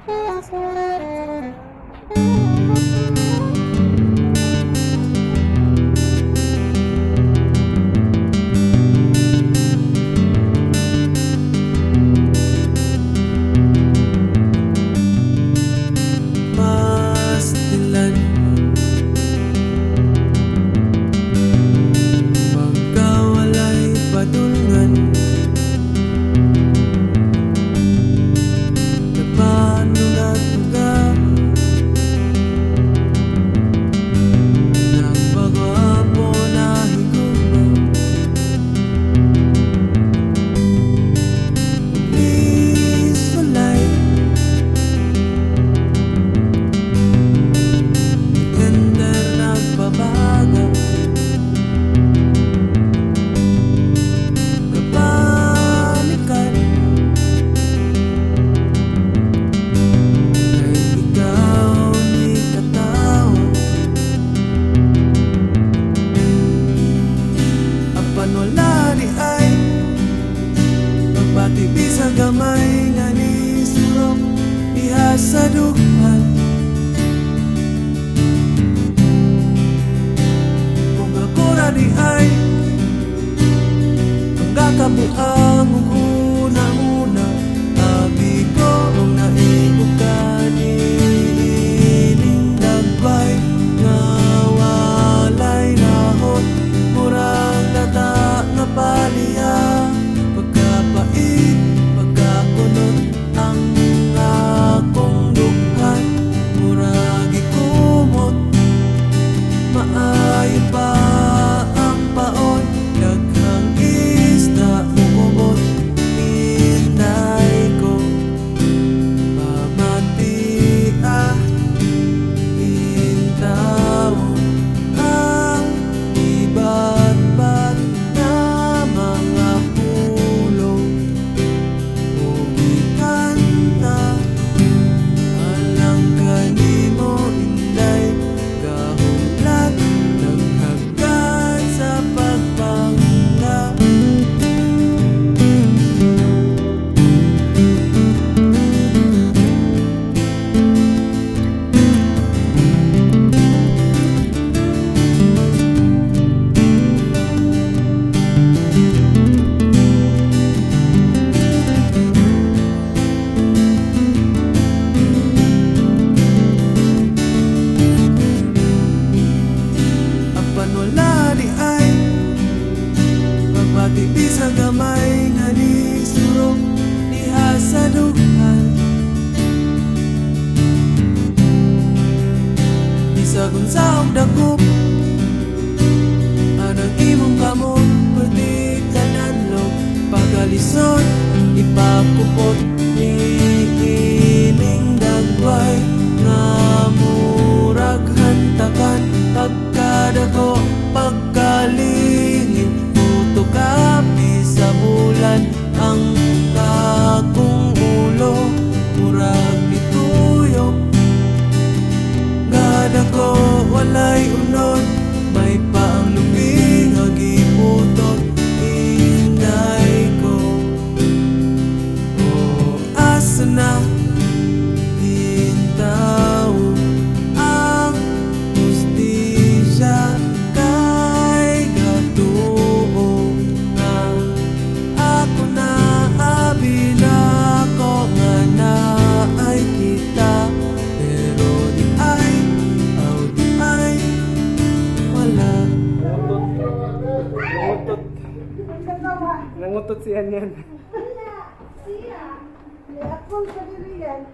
Pastilan pagka walay padulngan, na paano natuga nagpagwapo na higugma. Isulay tender nagbabaga, kapanikan kay ikaw ni katao. Apan wala di ay pagpatipi sa gamay nga ni surok diha sa dughan. Kung ako ra di ay ang kakabuang ug una-una, abi ko ang naibog ka nining dagbay nga walay nahot, murang lata nga paliya. Pagkapait, pagkakunot ang akong dughan, murag ikumot maayo pa ang paon. Daghang isda mukubot, hinay ko pamati intawon ang iba't-bat na mga pulong o ikanta. Alang kanimo inday kahulat naghagkat sa pagpangga. Apan wala di ay pagpatipi sa gamay nga ni surok diha sa dughan. Bisag unsaong dakop anang imong kamot, perti kananlog pagalisod ipakupot ni ining dagbay nga murag hantakan. Pagkadako pagkalingin, fotokapi sa bulan ang akong ulo, murag mituyok gadako walay unod. May paang lubing nga giputot, inday ko o asa na hintaw ang hustisya kay gatuo nga ako na abi na ko nga naay kita. Pero di ay aw di ay wala. Nangutot siya niyan. Siya, akong sarili yan.